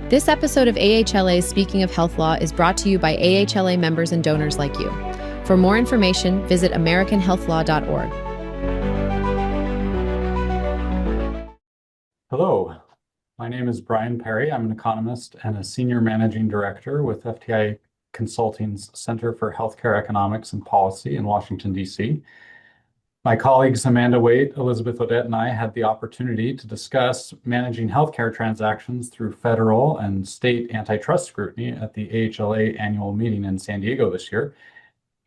This episode of AHLA Speaking of Health Law is brought to you by AHLA members and donors like you. For more information, visit AmericanHealthLaw.org. Hello, my name is Bryan Perry. I'm an economist and a senior managing director with FTI Consulting's Center for Healthcare Economics and Policy in Washington, D.C. My colleagues Amanda Waite, Elizabeth Odette, and I had the opportunity to discuss managing healthcare transactions through federal and state antitrust scrutiny at the AHLA annual meeting in San Diego this year.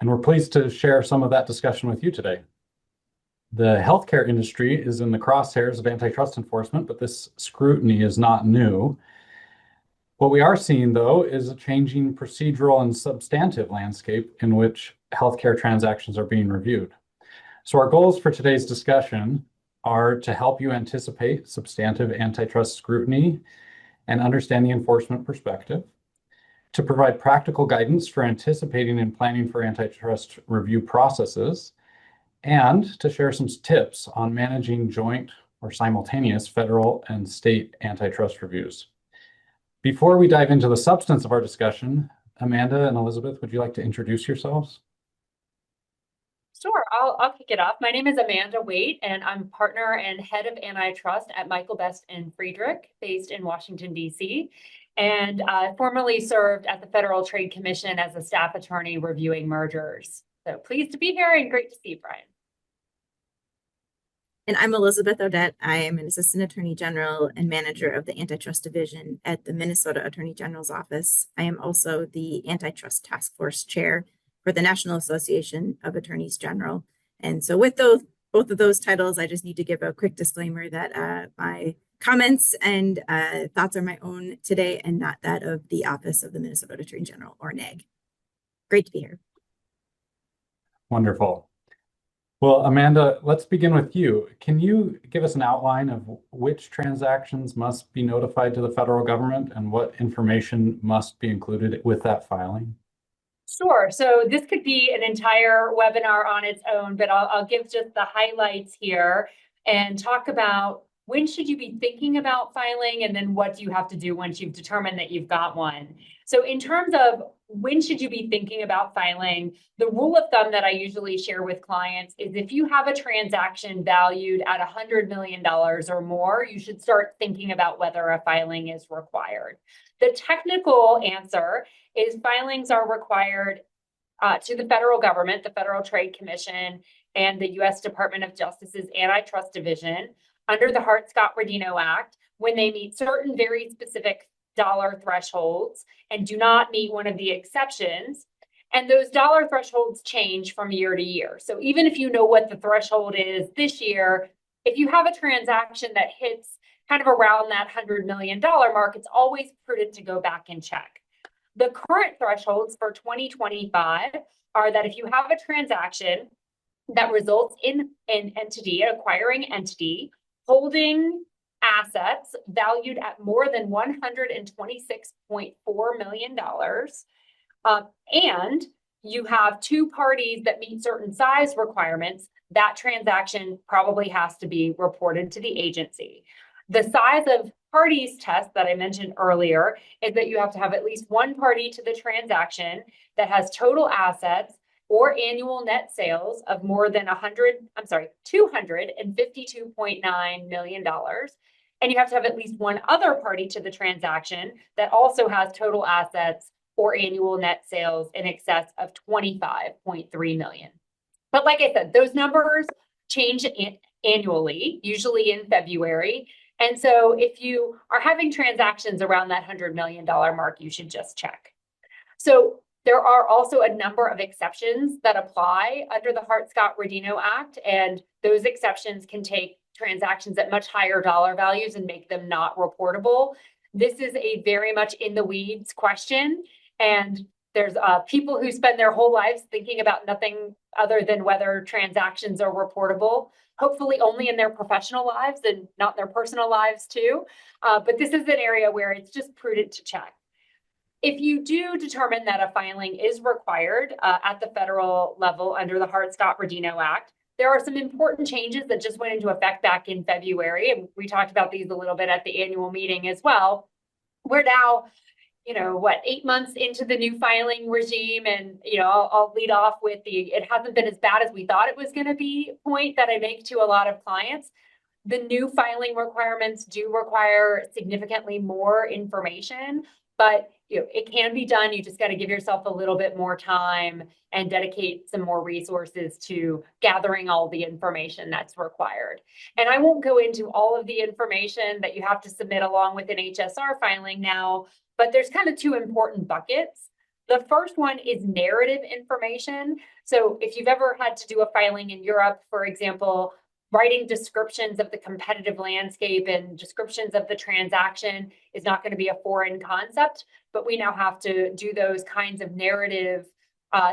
And we're pleased to share some of that discussion with you today. The healthcare industry is in the crosshairs of antitrust enforcement, but this scrutiny is not new. What we are seeing, though, is a changing procedural and substantive landscape in which healthcare transactions are being reviewed. So our goals for today's discussion are to help you anticipate substantive antitrust scrutiny and understand the enforcement perspective, to provide practical guidance for anticipating and planning for antitrust review processes, and to share some tips on managing joint or simultaneous federal and state antitrust reviews. Before we dive into the substance of our discussion, Amanda and Elizabeth, would you like to introduce yourselves? Sure, I'll kick it off. My name is Amanda Waite, and I'm partner and head of antitrust at Michael Best and Friedrich, based in Washington, D.C., and formerly served at the Federal Trade Commission as a staff attorney reviewing mergers. So pleased to be here and great to see you, Bryan. And I'm Elizabeth Odette. I am an assistant attorney general and manager of the Antitrust Division at the Minnesota Attorney General's Office. I am also the Antitrust Task Force chair for the National Association of Attorneys General. And so with both of those titles, I just need to give a quick disclaimer that my comments and thoughts are my own today and not that of the Office of the Minnesota Attorney General, or NAG. Great to be here. Wonderful. Well, Amanda, let's begin with you. Can you give us an outline of which transactions must be notified to the federal government and what information must be included with that filing? Sure. So this could be an entire webinar on its own, but I'll give just the highlights here and talk about when should you be thinking about filing, and then what do you have to do once you've determined that you've got one. So in terms of when should you be thinking about filing, the rule of thumb that I usually share with clients is if you have a transaction valued at $100 million or more, you should start thinking about whether a filing is required. The technical answer is filings are required to the federal government, the Federal Trade Commission, and the U.S. Department of Justice's Antitrust Division under the Hart-Scott-Rodino Act when they meet certain very specific dollar thresholds and do not meet one of the exceptions. And those dollar thresholds change from year to year. So even if you know what the threshold is this year, if you have a transaction that hits kind of around that $100 million mark, it's always prudent to go back and check. The current thresholds for 2025 are that if you have a transaction that results in an entity, an acquiring entity, holding assets valued at more than $126.4 million, and you have two parties that meet certain size requirements, that transaction probably has to be reported to the agency. The size of parties test that I mentioned earlier is that you have to have at least one party to the transaction that has total assets or annual net sales of more than $252.9 million. And you have to have at least one other party to the transaction that also has total assets or annual net sales in excess of $25.3 million. But like I said, those numbers change annually, usually in February. And so if you are having transactions around that $100 million mark, you should just check. So there are also a number of exceptions that apply under the Hart-Scott-Rodino Act, and those exceptions can take transactions at much higher dollar values and make them not reportable. This is a very much in the weeds question, and there's people who spend their whole lives thinking about nothing other than whether transactions are reportable, hopefully only in their professional lives and not their personal lives too. But this is an area where it's just prudent to check. If you do determine that a filing is required at the federal level under the Hart-Scott-Rodino Act, there are some important changes that just went into effect back in February, and we talked about these a little bit at the annual meeting as well. we're now, 8 months into the new filing regime, and I'll lead off with it hasn't been as bad as we thought it was going to be point that I make to a lot of clients. The new filing requirements do require significantly more information, but it can be done. You just got to give yourself a little bit more time and dedicate some more resources to gathering all the information that's required. And I won't go into all of the information that you have to submit along with an HSR filing now, but there's kind of two important buckets. The first one is narrative information. So if you've ever had to do a filing in Europe, for example, writing descriptions of the competitive landscape and descriptions of the transaction is not going to be a foreign concept, but we now have to do those kinds of narrative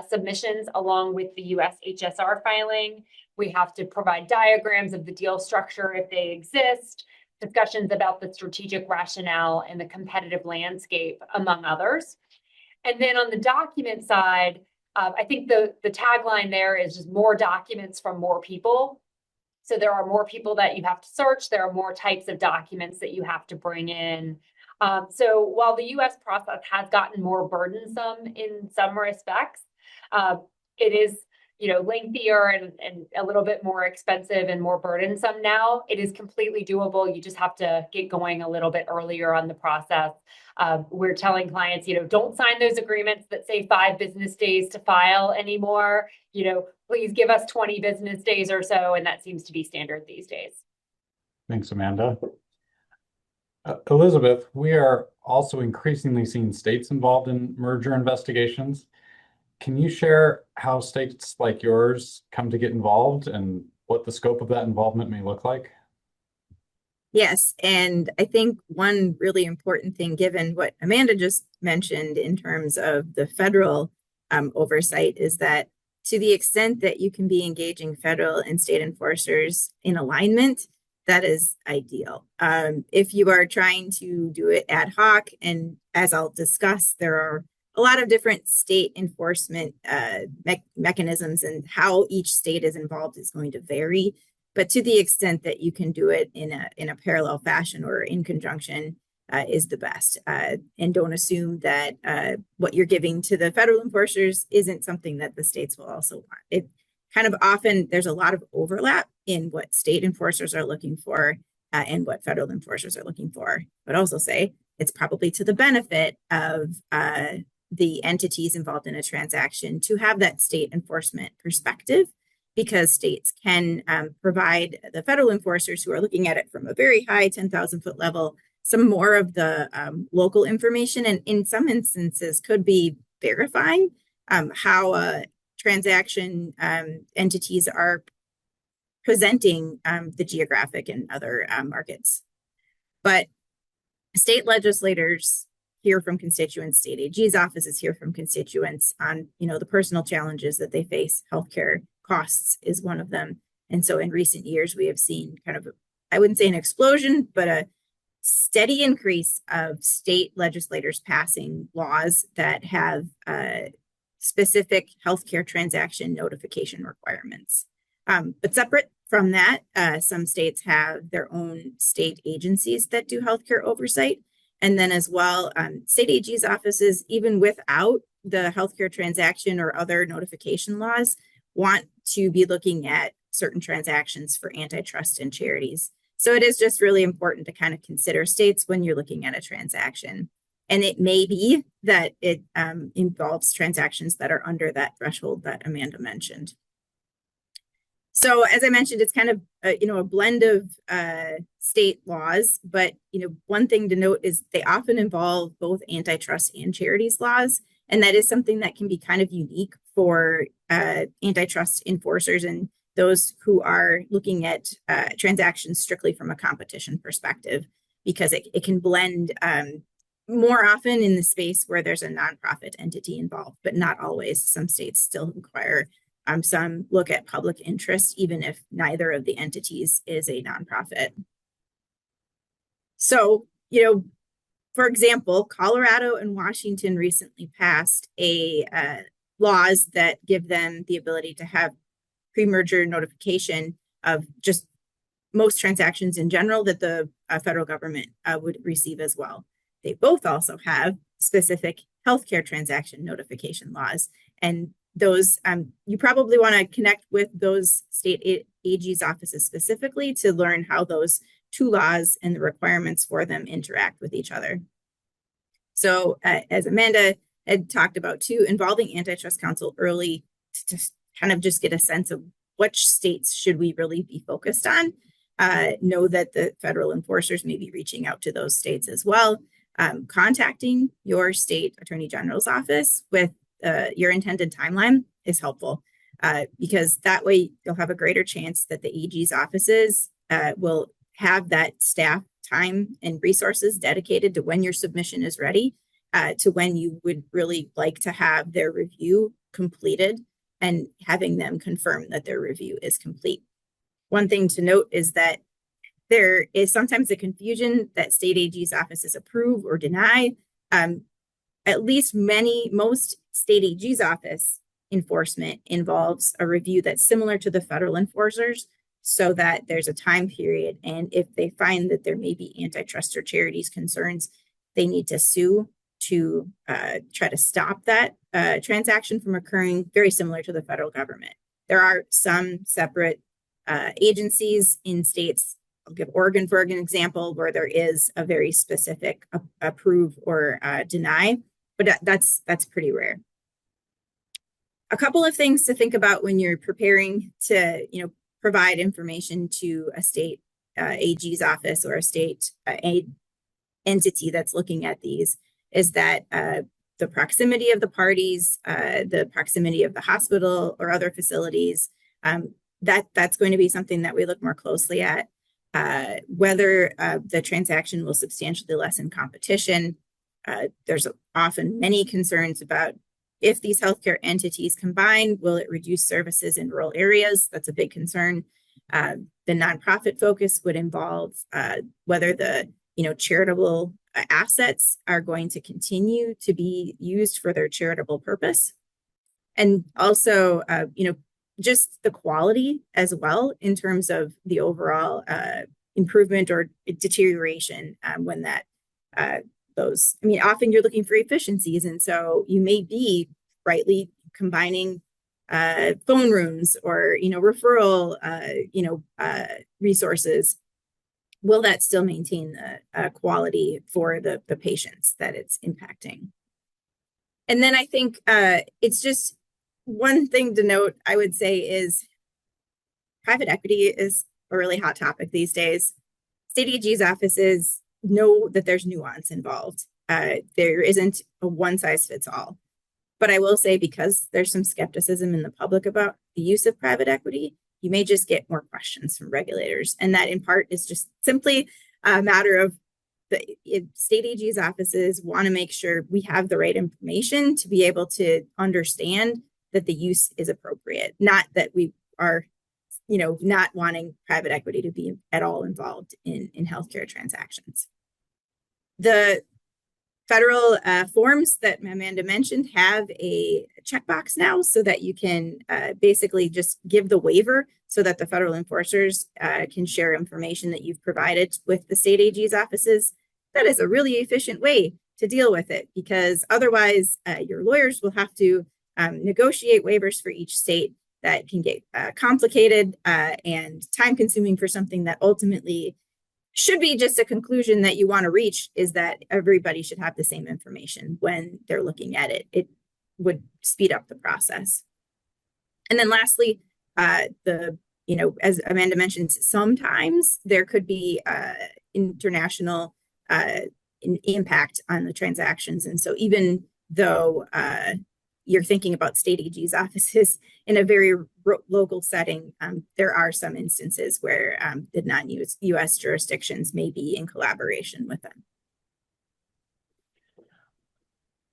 submissions along with the US HSR filing. We have to provide diagrams of the deal structure if they exist, discussions about the strategic rationale and the competitive landscape, among others. And then on the document side, I think the tagline there is just more documents from more people. So there are more people that you have to search. There are more types of documents that you have to bring in. So while the US process has gotten more burdensome in some respects, it is lengthier and a little bit more expensive and more burdensome now. It is completely doable. You just have to get going a little bit earlier on the process. We're telling clients, don't sign those agreements that say 5 business days to file anymore. Please give us 20 business days or so, and that seems to be standard these days. Thanks, Amanda. Elizabeth, we are also increasingly seeing states involved in merger investigations. Can you share how states like yours come to get involved and what the scope of that involvement may look like? Yes, and I think one really important thing, given what Amanda just mentioned in terms of the federal oversight, is that to the extent that you can be engaging federal and state enforcers in alignment, that is ideal. If you are trying to do it ad hoc, and as I'll discuss, there are a lot of different state enforcement mechanisms, and how each state is involved is going to vary. But to the extent that you can do it in a parallel fashion or in conjunction is the best. And don't assume that what you're giving to the federal enforcers isn't something that the states will also want. It kind of often, there's a lot of overlap in what state enforcers are looking for and what federal enforcers are looking for. But also say it's probably to the benefit of the entities involved in a transaction to have that state enforcement perspective, because states can provide the federal enforcers who are looking at it from a very high 10,000-foot level some more of the local information, and in some instances could be verifying how transaction entities are presenting the geographic and other markets. But state legislators hear from constituents, state AG's offices hear from constituents on the personal challenges that they face. Healthcare costs is one of them. And so in recent years, we have seen kind of, I wouldn't say an explosion, but a steady increase of state legislators passing laws that have specific healthcare transaction notification requirements. But separate from that, some states have their own state agencies that do healthcare oversight. And then as well, state AG's offices, even without the healthcare transaction or other notification laws, want to be looking at certain transactions for antitrust and charities. So it is just really important to kind of consider states when you're looking at a transaction. And it may be that it involves transactions that are under that threshold that Amanda mentioned. So as I mentioned, it's kind of a blend of state laws, but one thing to note is they often involve both antitrust and charities laws, and that is something that can be kind of unique for antitrust enforcers and those who are looking at transactions strictly from a competition perspective, because it can blend more often in the space where there's a nonprofit entity involved, but not always. Some states still require some look at public interest, even if neither of the entities is a nonprofit. So, for example, Colorado and Washington recently passed laws that give them the ability to have pre-merger notification of just most transactions in general that the federal government would receive as well. they both also have specific healthcare transaction notification laws. And those, you probably want to connect with those state AG's offices specifically to learn how those two laws and the requirements for them interact with each other. So as Amanda had talked about too, involving antitrust counsel early to kind of just get a sense of which states should we really be focused on. Know that the federal enforcers may be reaching out to those states as well. Contacting your state attorney general's office with your intended timeline is helpful because that way you'll have a greater chance that the AG's offices will have that staff time and resources dedicated to when your submission is ready, to when you would really like to have their review completed and having them confirm that their review is complete. One thing to note is that there is sometimes a confusion that state AG's offices approve or deny. At least most state AG's office enforcement involves a review that's similar to the federal enforcers so that there's a time period. And if they find that there may be antitrust or charities concerns, they need to sue to try to stop that transaction from occurring, very similar to the federal government. There are some separate agencies in states, I'll give Oregon for an example, where there is a very specific approve or deny, but that's pretty rare. A couple of things to think about when you're preparing to, provide information to a state AG's office or a state entity that's looking at these is that the proximity of the parties, the proximity of the hospital or other facilities, that's going to be something that we look more closely at. Whether the transaction will substantially lessen competition. There's often many concerns about if these healthcare entities combine, will it reduce services in rural areas? That's a big concern. The nonprofit focus would involve whether the charitable assets are going to continue to be used for their charitable purpose. And also, just the quality as well in terms of the overall improvement or deterioration when that often you're looking for efficiencies. And so you may be rightly combining phone rooms or, referral, resources. Will that still maintain the quality for the patients that it's impacting? And then I think it's just one thing to note, I would say, is private equity is a really hot topic these days. State AG's offices know that there's nuance involved. There isn't a one size fits all. But I will say, because there's some skepticism in the public about the use of private equity, you may just get more questions from regulators. And that in part is just simply a matter of the state AG's offices want to make sure we have the right information to be able to understand that the use is appropriate, not that we are, not wanting private equity to be at all involved in healthcare transactions. The federal forms that Amanda mentioned have a checkbox now so that you can basically just give the waiver so that the federal enforcers can share information that you've provided with the state AG's offices. That is a really efficient way to deal with it, because otherwise your lawyers will have to negotiate waivers for each state. That can get complicated and time consuming for something that ultimately should be just a conclusion that you want to reach, is that everybody should have the same information when they're looking at it. It would speed up the process. And then lastly, as Amanda mentioned, sometimes there could be international impact on the transactions. And so even though you're thinking about state AG's offices in a very local setting, there are some instances where the non-U.S. jurisdictions may be in collaboration with them.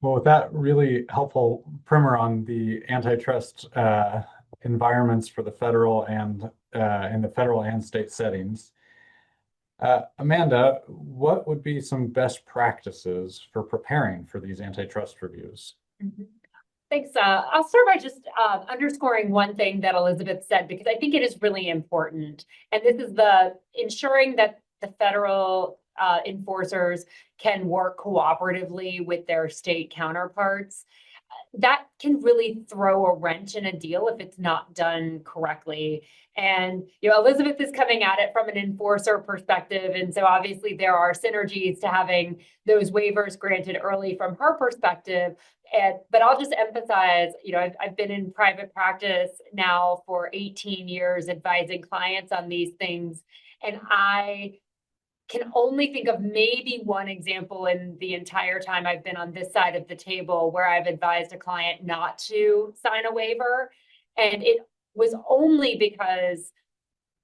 Well, with that really helpful primer on the antitrust environments for the federal and in the federal and state settings, Amanda, what would be some best practices for preparing for these antitrust reviews? Mm-hmm. Thanks. I'll start by just underscoring one thing that Elizabeth said, because I think it is really important. And this is the ensuring that the federal enforcers can work cooperatively with their state counterparts. That can really throw a wrench in a deal if it's not done correctly. And, Elizabeth is coming at it from an enforcer perspective. And so obviously there are synergies to having those waivers granted early from her perspective. But I'll just emphasize, I've been in private practice now for 18 years advising clients on these things. And I can only think of maybe one example in the entire time I've been on this side of the table where I've advised a client not to sign a waiver. And it was only because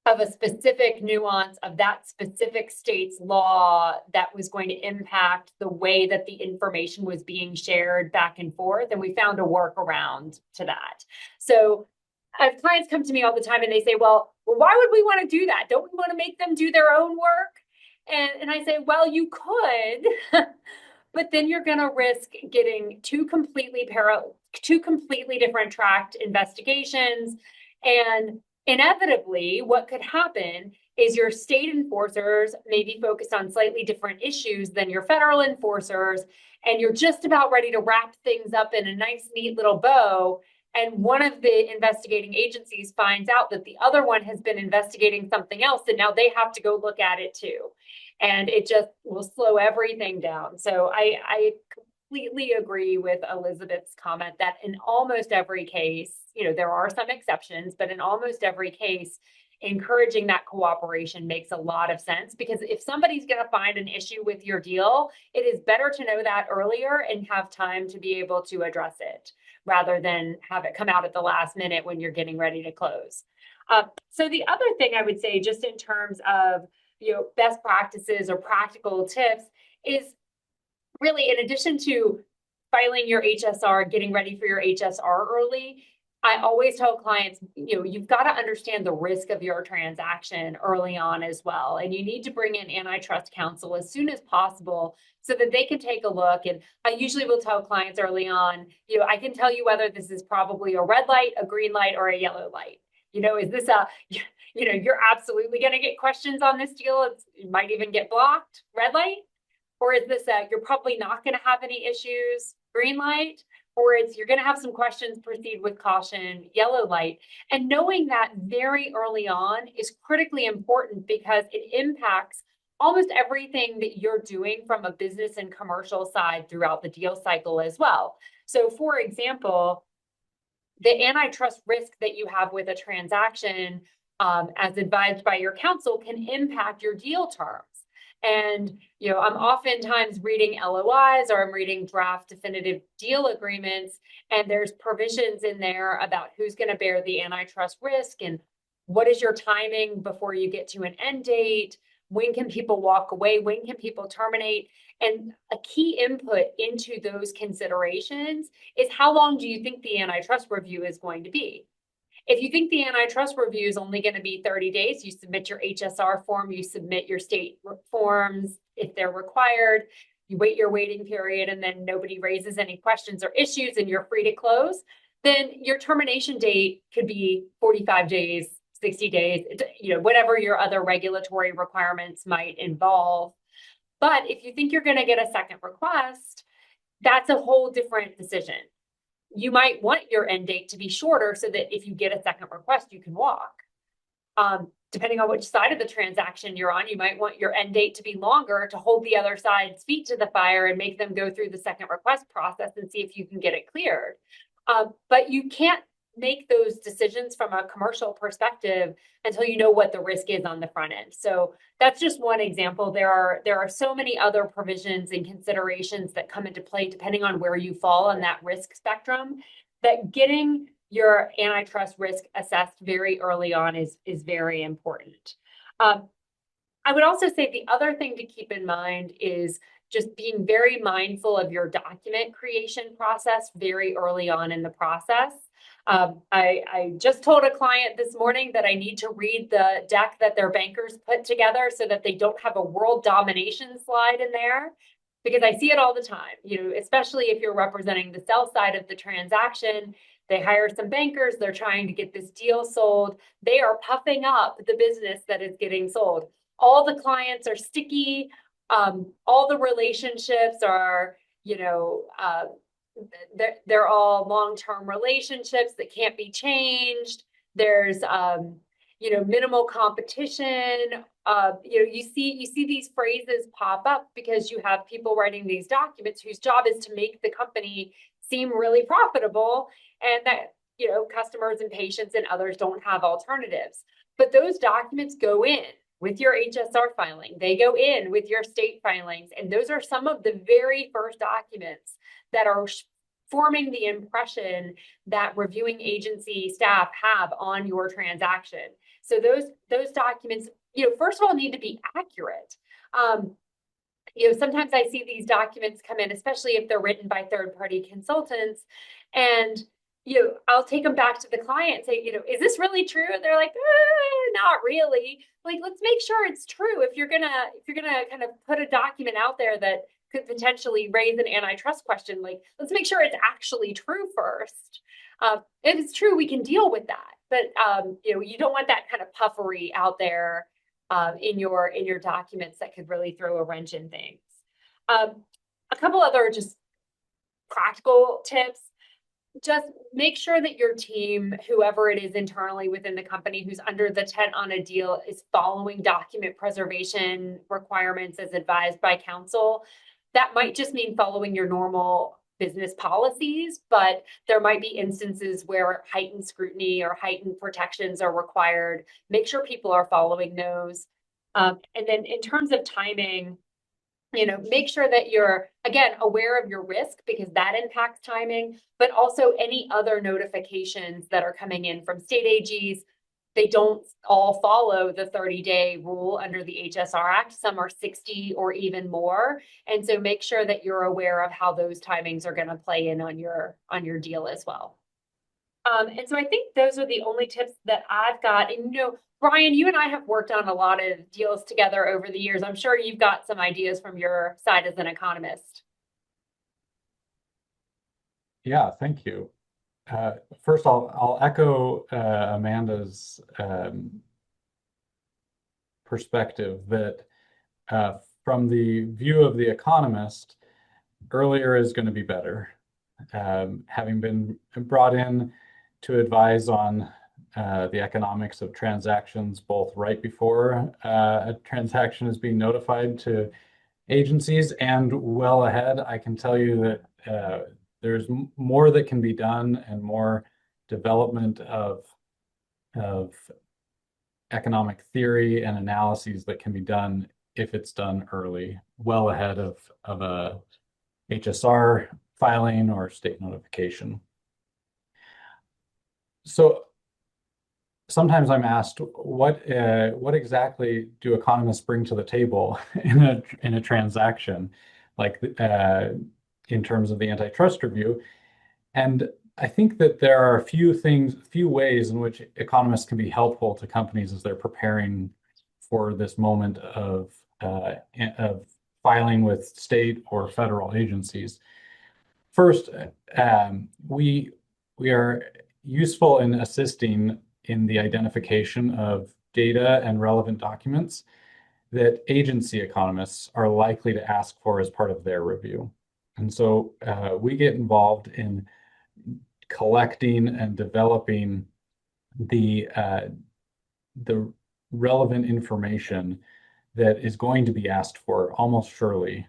of a specific nuance of that specific state's law that was going to impact the way that the information was being shared back and forth. And we found a workaround to that. So I have clients come to me all the time and they say, well, why would we want to do that? Don't we want to make them do their own work? And I say, well, you could, but then you're going to risk getting two completely different tracked investigations. And inevitably, what could happen is your state enforcers may be focused on slightly different issues than your federal enforcers, and you're just about ready to wrap things up in a nice, neat little bow. And one of the investigating agencies finds out that the other one has been investigating something else, and now they have to go look at it too. And it just will slow everything down. So I completely agree with Elizabeth's comment that in almost every case, there are some exceptions, but in almost every case, encouraging that cooperation makes a lot of sense, because if somebody's going to find an issue with your deal, it is better to know that earlier and have time to be able to address it, rather than have it come out at the last minute when you're getting ready to close. So the other thing I would say, just in terms of best practices or practical tips, is really, in addition to filing your HSR, getting ready for your HSR early, I always tell clients, you've got to understand the risk of your transaction early on as well. And you need to bring in antitrust counsel as soon as possible so that they can take a look. And I usually will tell clients early on, I can tell you whether this is probably a red light, a green light, or a yellow light. Is this you're absolutely going to get questions on this deal. You might even get blocked, red light. Or is this you're probably not going to have any issues, green light? Or it's you're going to have some questions, proceed with caution, yellow light. And knowing that very early on is critically important, because it impacts almost everything that you're doing from a business and commercial side throughout the deal cycle as well. So for example, the antitrust risk that you have with a transaction, as advised by your counsel, can impact your deal terms. And, I'm oftentimes reading LOIs, or I'm reading draft definitive deal agreements, and there's provisions in there about who's going to bear the antitrust risk and what is your timing before you get to an end date. When can people walk away? When can people terminate? And a key input into those considerations is how long do you think the antitrust review is going to be? If you think the antitrust review is only going to be 30 days, you submit your HSR form, you submit your state forms if they're required, you wait your waiting period, and then nobody raises any questions or issues and you're free to close, then your termination date could be 45 days, 60 days, whatever your other regulatory requirements might involve. But if you think you're going to get a second request, that's a whole different decision. You might want your end date to be shorter so that if you get a second request, you can walk. Depending on which side of the transaction you're on, you might want your end date to be longer to hold the other side's feet to the fire and make them go through the second request process and see if you can get it cleared. But you can't make those decisions from a commercial perspective until you know what the risk is on the front end. So that's just one example. There are so many other provisions and considerations that come into play depending on where you fall on that risk spectrum, that getting your antitrust risk assessed very early on is very important. I would also say the other thing to keep in mind is just being very mindful of your document creation process very early on in the process. I just told a client this morning that I need to read the deck that their bankers put together so that they don't have a world domination slide in there, because I see it all the time, especially if you're representing the sell side of the transaction. They hire some bankers, they're trying to get this deal sold. They are puffing up the business that is getting sold. All the clients are sticky. All the relationships are, they're all long-term relationships that can't be changed. There's, minimal competition. You see these phrases pop up because you have people writing these documents whose job is to make the company seem really profitable, and that, customers and patients and others don't have alternatives. But those documents go in with your HSR filing. They go in with your state filings. And those are some of the very first documents that are forming the impression that reviewing agency staff have on your transaction. So those documents, first of all, need to be accurate. Sometimes I see these documents come in, especially if they're written by third-party consultants, and I'll take them back to the client and say, is this really true? And they're like, not really. Like, let's make sure it's true. If you're gonna kind of put a document out there that could potentially raise an antitrust question, like, let's make sure it's actually true first. If it's true, we can deal with that. But you don't want that kind of puffery out there in your documents that could really throw a wrench in things. A couple other just practical tips. Just make sure that your team, whoever it is internally within the company who's under the tent on a deal, is following document preservation requirements as advised by counsel. That might just mean following your normal business policies, but there might be instances where heightened scrutiny or heightened protections are required. Make sure people are following those. And then in terms of timing, make sure that you're, again, aware of your risk, because that impacts timing, but also any other notifications that are coming in from state AGs. They don't all follow the 30-day rule under the HSR Act. Some are 60 or even more. And so make sure that you're aware of how those timings are going to play in on your deal as well. And so I think those are the only tips that I've got. And, Bryan, you and I have worked on a lot of deals together over the years. I'm sure you've got some ideas from your side as an economist. Yeah, thank you. First, I'll echo Amanda's perspective that from the view of the economist, earlier is going to be better. Having been brought in to advise on the economics of transactions, both right before a transaction is being notified to agencies and well ahead, I can tell you that there's more that can be done and more development of economic theory and analyses that can be done if it's done early, well ahead of a HSR filing or state notification. So sometimes I'm asked, what exactly do economists bring to the table in a transaction, like in terms of the antitrust review? And I think that there are a few ways in which economists can be helpful to companies as they're preparing for this moment of filing with state or federal agencies. First, we are useful in assisting in the identification of data and relevant documents that agency economists are likely to ask for as part of their review. And so we get involved in collecting and developing the relevant information that is going to be asked for almost surely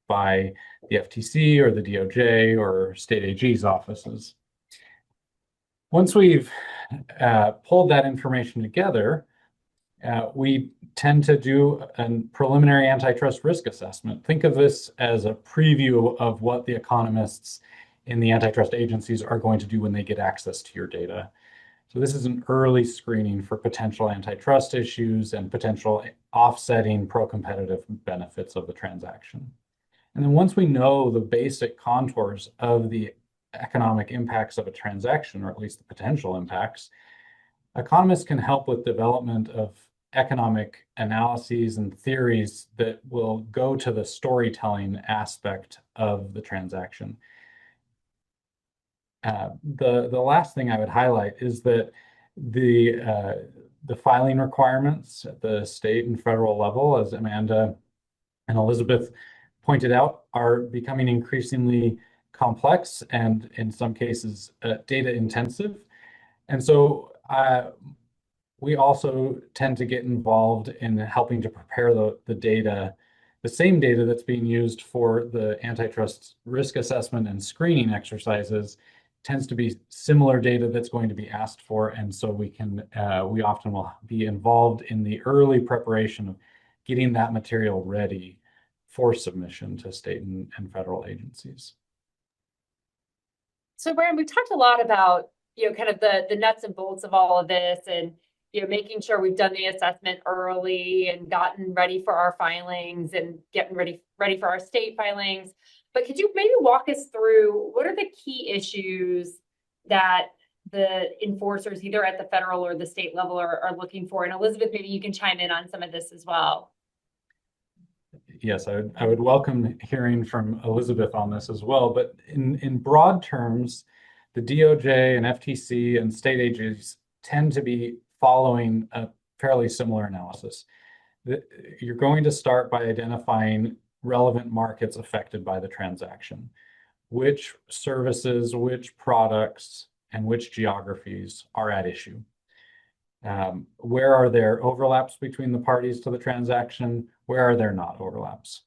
by the FTC or the DOJ or state AG's offices. Once we've pulled that information together, we tend to do a preliminary antitrust risk assessment. Think of this as a preview of what the economists in the antitrust agencies are going to do when they get access to your data. So this is an early screening for potential antitrust issues and potential offsetting pro-competitive benefits of the transaction. And then once we know the basic contours of the economic impacts of a transaction, or at least the potential impacts, economists can help with development of economic analyses and theories that will go to the storytelling aspect of the transaction. The last thing I would highlight is that the filing requirements at the state and federal level, as Amanda and Elizabeth pointed out, are becoming increasingly complex and in some cases data intensive. And so we also tend to get involved in helping to prepare the data, the same data that's being used for the antitrust risk assessment and screening exercises tends to be similar data that's going to be asked for. And so we often will be involved in the early preparation of getting that material ready for submission to state and federal agencies. So Bryan, we've talked a lot about, kind of the nuts and bolts of all of this, and making sure we've done the assessment early and gotten ready for our filings and getting ready for our state filings. But could you maybe walk us through what are the key issues that the enforcers, either at the federal or the state level, are looking for? And Elizabeth, maybe you can chime in on some of this as well. Yes, I would welcome hearing from Elizabeth on this as well. But in broad terms, the DOJ and FTC and state agencies tend to be following a fairly similar analysis. You're going to start by identifying relevant markets affected by the transaction. Which services, which products, and which geographies are at issue? Where are there overlaps between the parties to the transaction? Where are there not overlaps?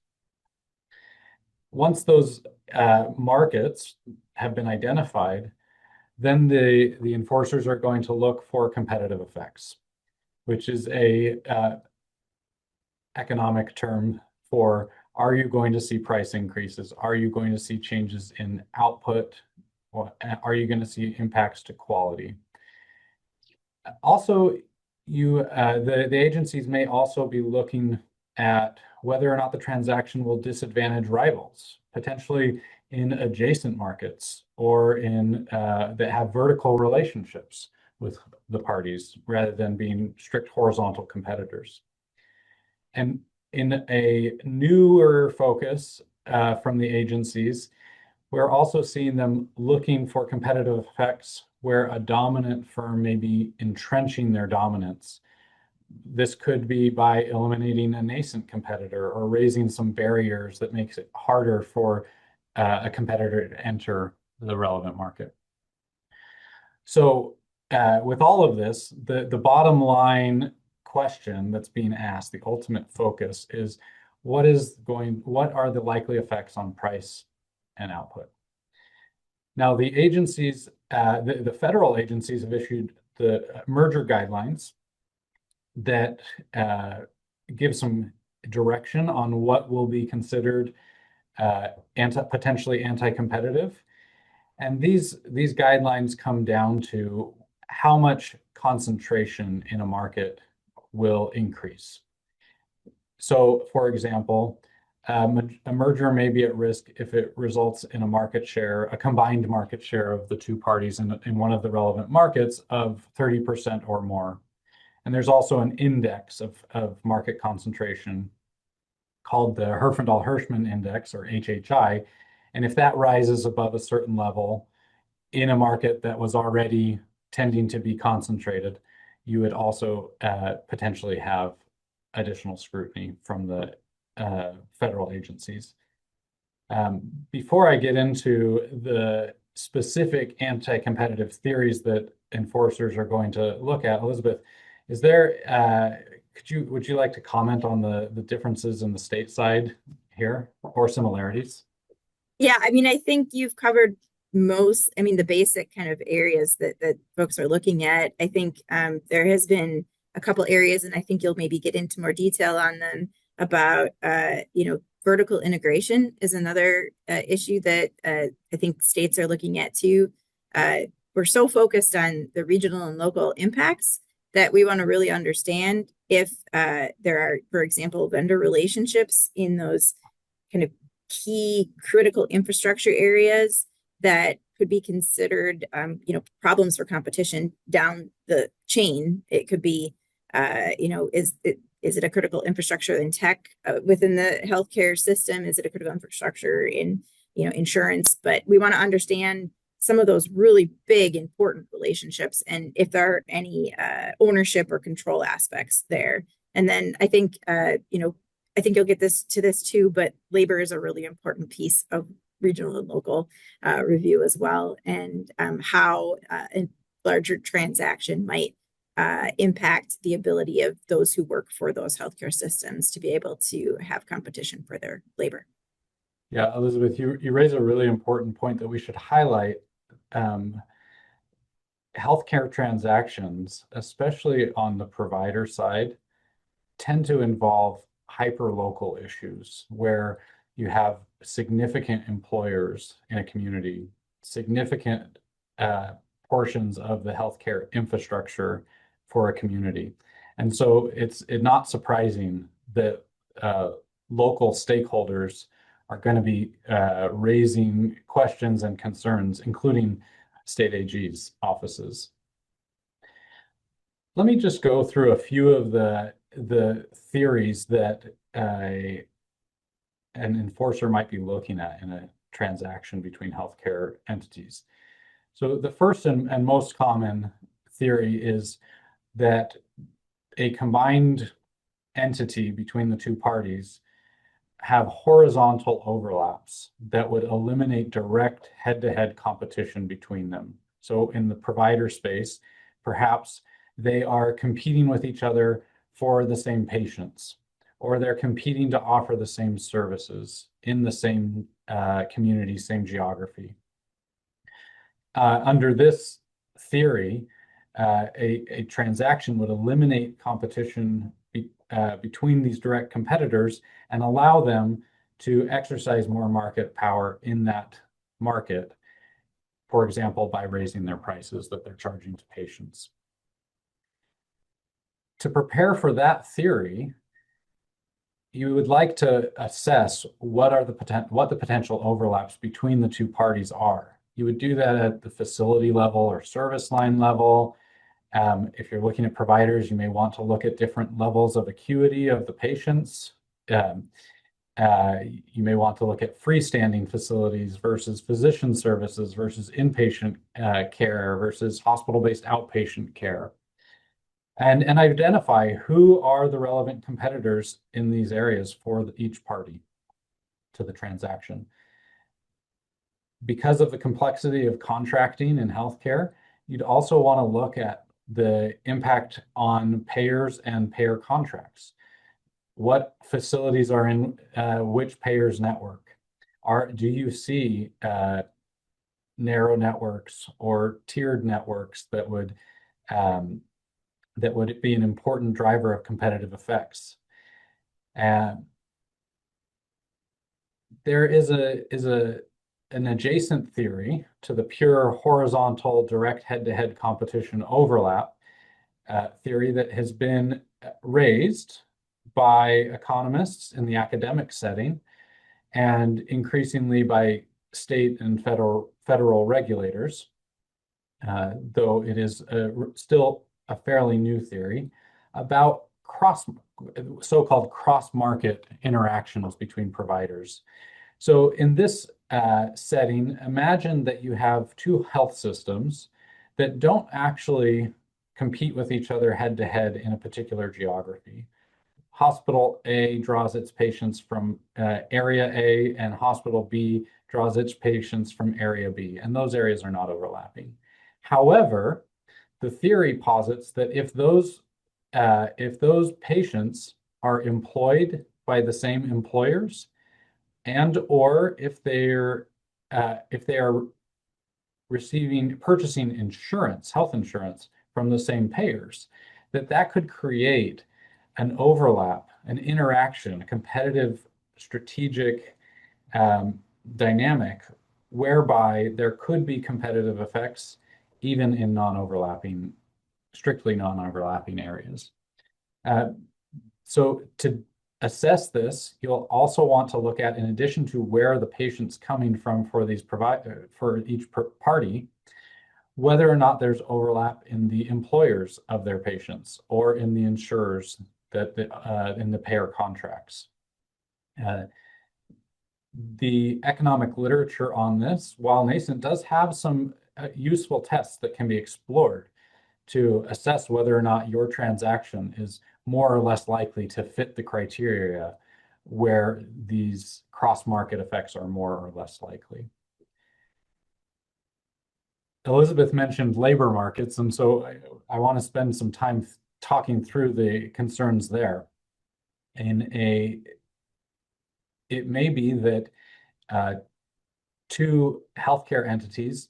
Once those markets have been identified, then the enforcers are going to look for competitive effects, which is a economic term for, are you going to see price increases? Are you going to see changes in output? Or are you going to see impacts to quality? Also, the agencies may also be looking at whether or not the transaction will disadvantage rivals, potentially in adjacent markets or in that have vertical relationships with the parties rather than being strict horizontal competitors. And in a newer focus from the agencies, we're also seeing them looking for competitive effects where a dominant firm may be entrenching their dominance. This could be by eliminating a nascent competitor or raising some barriers that makes it harder for a competitor to enter the relevant market. So with all of this, the bottom line question that's being asked, the ultimate focus is, what are the likely effects on price and output? Now, the agencies, the federal agencies have issued the merger guidelines that give some direction on what will be considered potentially anti-competitive. And these guidelines come down to how much concentration in a market will increase. So, for example, a merger may be at risk if it results in a combined market share of the two parties in one of the relevant markets of 30% or more. And there's also an index of market concentration called the Herfindahl-Hirschman Index, or HHI. And if that rises above a certain level in a market that was already tending to be concentrated, you would also potentially have additional scrutiny from the federal agencies. Before I get into the specific anti-competitive theories that enforcers are going to look at, Elizabeth, is there, would you like to comment on the differences in the state side here or similarities? Yeah, I mean, I think you've covered the basic kind of areas that folks are looking at. I think there has been a couple areas, and I think you'll maybe get into more detail on them about, vertical integration is another issue that I think states are looking at too. We're so focused on the regional and local impacts that we want to really understand if there are, for example, vendor relationships in those kind of key critical infrastructure areas that could be considered, problems for competition down the chain. It could be, is it a critical infrastructure in tech within the healthcare system? Is it a critical infrastructure in, insurance? But we want to understand some of those really big, important relationships and if there are any ownership or control aspects there. And then I think, I think you'll get this too, but labor is a really important piece of regional and local review as well, and how a larger transaction might impact the ability of those who work for those healthcare systems to be able to have competition for their labor. Yeah, Elizabeth, you raise a really important point that we should highlight. Healthcare transactions, especially on the provider side, tend to involve hyper-local issues where you have significant employers in a community, significant portions of the healthcare infrastructure for a community. And so it's not surprising that local stakeholders are going to be raising questions and concerns, including state AG's offices. Let me just go through a few of the theories that an enforcer might be looking at in a transaction between healthcare entities. So the first and most common theory is that a combined entity between the two parties have horizontal overlaps that would eliminate direct head-to-head competition between them. So in the provider space, perhaps they are competing with each other for the same patients, or they're competing to offer the same services in the same community, same geography. Under this theory, a transaction would eliminate competition between these direct competitors and allow them to exercise more market power in that market, for example, by raising their prices that they're charging to patients. To prepare for that theory, you would like to assess what the potential overlaps between the two parties are. You would do that at the facility level or service line level. If you're looking at providers, you may want to look at different levels of acuity of the patients. You may want to look at freestanding facilities versus physician services versus inpatient care versus hospital-based outpatient care. And identify who are the relevant competitors in these areas for each party to the transaction. Because of the complexity of contracting in healthcare, you'd also want to look at the impact on payers and payer contracts. What facilities are in which payer's network? Do you see narrow networks or tiered networks that would be an important driver of competitive effects? And there is an adjacent theory to the pure horizontal direct head-to-head competition overlap theory that has been raised by economists in the academic setting and increasingly by state and federal regulators, though it is still a fairly new theory about so-called cross-market interactions between providers. So in this setting, imagine that you have two health systems that don't actually compete with each other head-to-head in a particular geography. Hospital A draws its patients from area A, and Hospital B draws its patients from area B, and those areas are not overlapping. However, the theory posits that if those patients are employed by the same employers, and or if they are purchasing insurance, health insurance from the same payers, that could create an overlap, an interaction, a competitive strategic dynamic whereby there could be competitive effects even in strictly non-overlapping areas. So to assess this, you'll also want to look at, in addition to where the patient's coming from for each party, whether or not there's overlap in the employers of their patients or in the insurers in the payer contracts. The economic literature on this, while nascent, does have some useful tests that can be explored to assess whether or not your transaction is more or less likely to fit the criteria where these cross-market effects are more or less likely. Elizabeth mentioned labor markets, and so I want to spend some time talking through the concerns there. It may be that two healthcare entities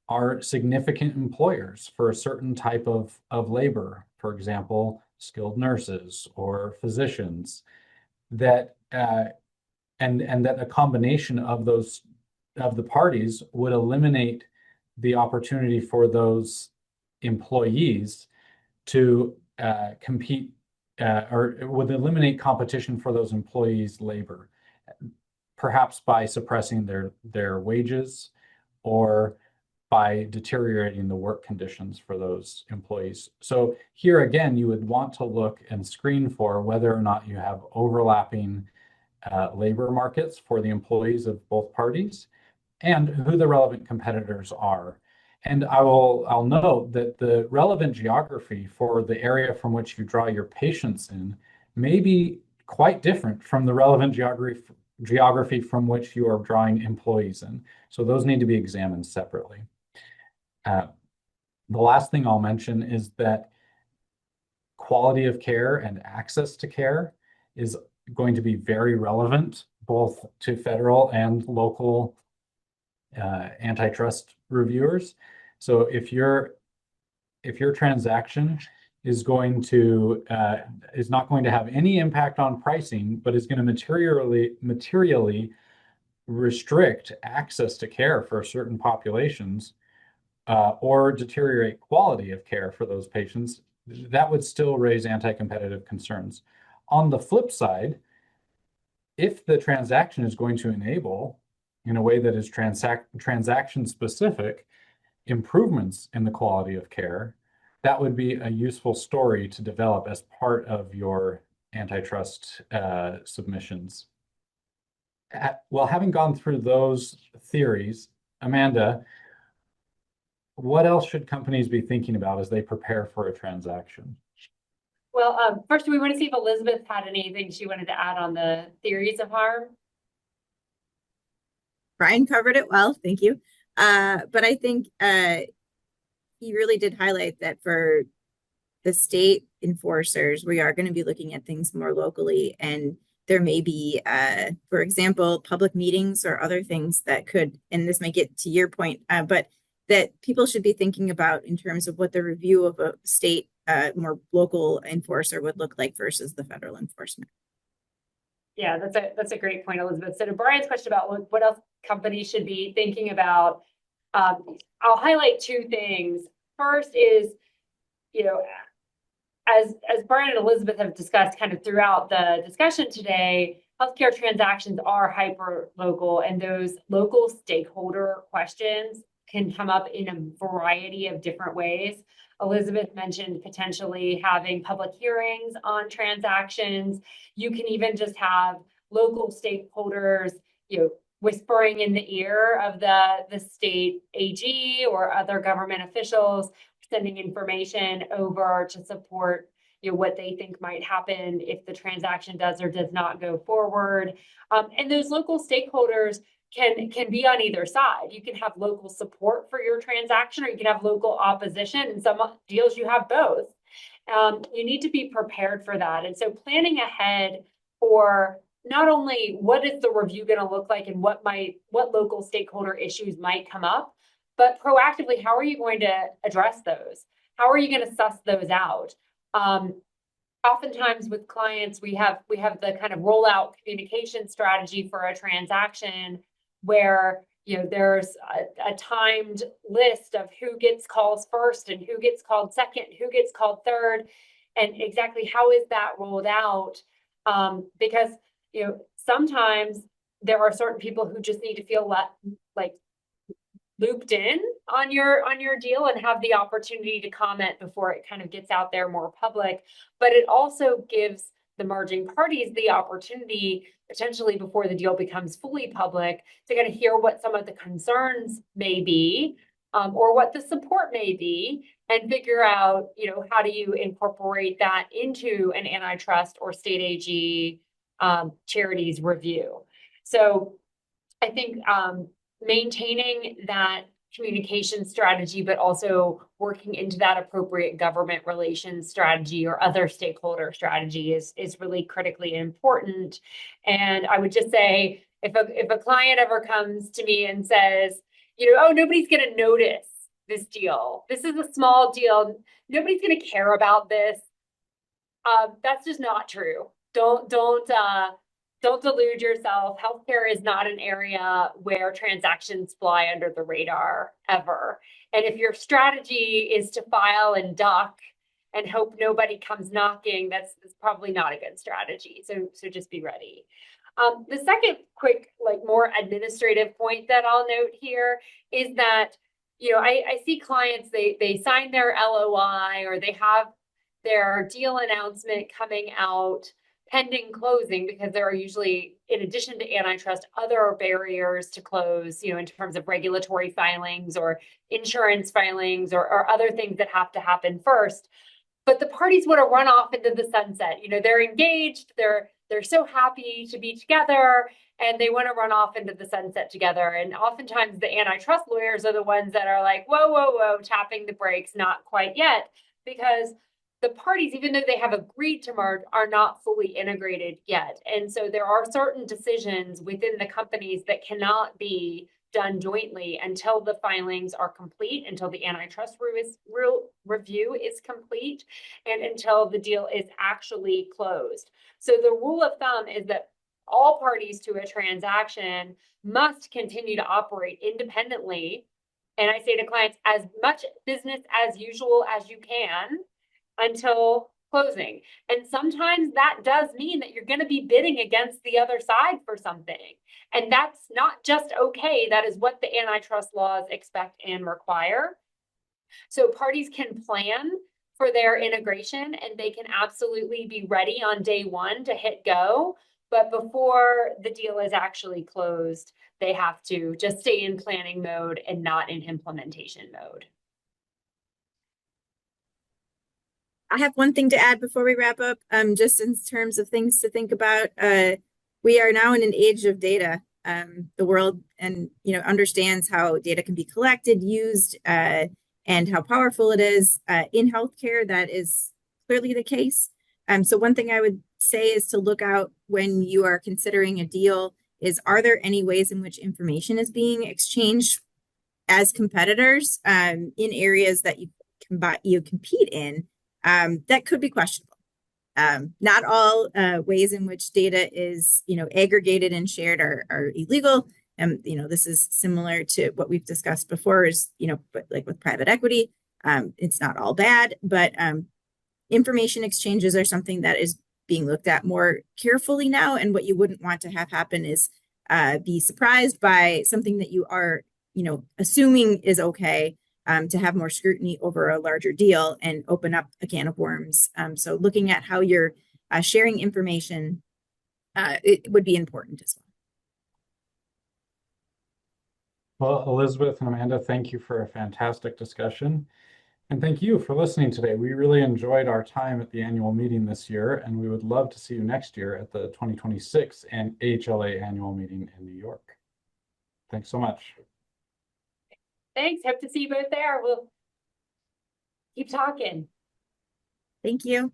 are significant employers for a certain type of labor, for example, skilled nurses or physicians, that and that a combination of the parties would eliminate the opportunity for those employees to compete, or it would eliminate competition for those employees' labor, perhaps by suppressing their wages or by deteriorating the work conditions for those employees. So here again, you would want to look and screen for whether or not you have overlapping labor markets for the employees of both parties and who the relevant competitors are. And I'll note that the relevant geography for the area from which you draw your patients in may be quite different from the relevant geography from which you are drawing employees in. So those need to be examined separately. The last thing I'll mention is that quality of care and access to care is going to be very relevant both to federal and local antitrust reviewers. So if your transaction is going to is not going to have any impact on pricing, but is going to materially restrict access to care for certain populations, or deteriorate quality of care for those patients, that would still raise anti-competitive concerns. On the flip side, if the transaction is going to enable, in a way that is transaction specific, improvements in the quality of care, that would be a useful story to develop as part of your antitrust submissions. Well, having gone through those theories, Amanda, what else should companies be thinking about as they prepare for a transaction? Well, first, we want to see if Elizabeth had anything she wanted to add on the theories of harm. Bryan covered it well, thank you. But I think he really did highlight that for the state enforcers, we are going to be looking at things more locally, and there may be, for example, public meetings or other things that could, and this may get to your point, but that people should be thinking about in terms of what the review of a state, more local enforcer would look like versus the federal enforcement. Yeah, that's a great point, Elizabeth. So to Brian's question about what else companies should be thinking about, I'll highlight two things. First is, as Brian and Elizabeth have discussed kind of throughout the discussion today, healthcare transactions are hyper local, and those local stakeholder questions can come up in a variety of different ways. Elizabeth mentioned potentially having public hearings on transactions. You can even just have local stakeholders, whispering in the ear of the state AG or other government officials, sending information over to support what they think might happen if the transaction does or does not go forward. And those local stakeholders can be on either side. You can have local support for your transaction, or you can have local opposition. In some deals, you have both. You need to be prepared for that. And so planning ahead for not only what is the review going to look like and what local stakeholder issues might come up, but proactively, how are you going to address those? How are you going to suss those out? Oftentimes with clients, we have the kind of rollout communication strategy for a transaction where there's a timed list of who gets calls first and who gets called second, who gets called third, and exactly how is that rolled out? Because sometimes there are certain people who just need to feel like looped in on your deal and have the opportunity to comment before it kind of gets out there more public. But it also gives the merging parties the opportunity, potentially before the deal becomes fully public, to kind of hear what some of the concerns may be, or what the support may be, and figure out, how do you incorporate that into an antitrust or state AG charities review. So I think maintaining that communication strategy, but also working into that appropriate government relations strategy or other stakeholder strategy is really critically important. And I would just say, if a client ever comes to me and says, oh, nobody's going to notice this deal. This is a small deal. Nobody's going to care about this. That's just not true. Don't delude yourself. Healthcare is not an area where transactions fly under the radar ever. And if your strategy is to file and duck and hope nobody comes knocking, that's probably not a good strategy. So just be ready. The second quick, more administrative point that I'll note here is that, I see clients, they sign their LOI or they have their deal announcement coming out pending closing, because there are usually, in addition to antitrust, other barriers to close, in terms of regulatory filings or insurance filings or other things that have to happen first. But the parties want to run off into the sunset. They're engaged, they're so happy to be together, and they want to run off into the sunset together. And oftentimes the antitrust lawyers are the ones that are like, whoa, whoa, whoa, tapping the brakes, not quite yet, because the parties, even though they have agreed to merge, are not fully integrated yet. And so there are certain decisions within the companies that cannot be done jointly until the filings are complete, until the antitrust review is complete, and until the deal is actually closed. So the rule of thumb is that all parties to a transaction must continue to operate independently. And I say to clients, as much business as usual as you can until closing. And sometimes that does mean that you're going to be bidding against the other side for something. And that's not just okay. That is what the antitrust laws expect and require. So parties can plan for their integration and they can absolutely be ready on day one to hit go. But before the deal is actually closed, they have to just stay in planning mode and not in implementation mode. I have one thing to add before we wrap up, just in terms of things to think about. We are now in an age of data. The world understands how data can be collected, used, and how powerful it is. In healthcare, that is clearly the case. So one thing I would say is to look out when you are considering a deal is, are there any ways in which information is being exchanged as competitors in areas that you compete in? That could be questionable. Not all ways in which data is, aggregated and shared are illegal. This is similar to what we've discussed before is, but like with private equity, it's not all bad, but information exchanges are something that is being looked at more carefully now. And what you wouldn't want to have happen is be surprised by something that you are, assuming is okay, to have more scrutiny over a larger deal and open up a can of worms. So looking at how you're sharing information, it would be important as well. Well, Elizabeth and Amanda, thank you for a fantastic discussion. And thank you for listening today. We really enjoyed our time at the annual meeting this year, and we would love to see you next year at the 2026 AHLA annual meeting in New York. Thanks so much. Thanks. Hope to see you both there. We'll keep talking. Thank you.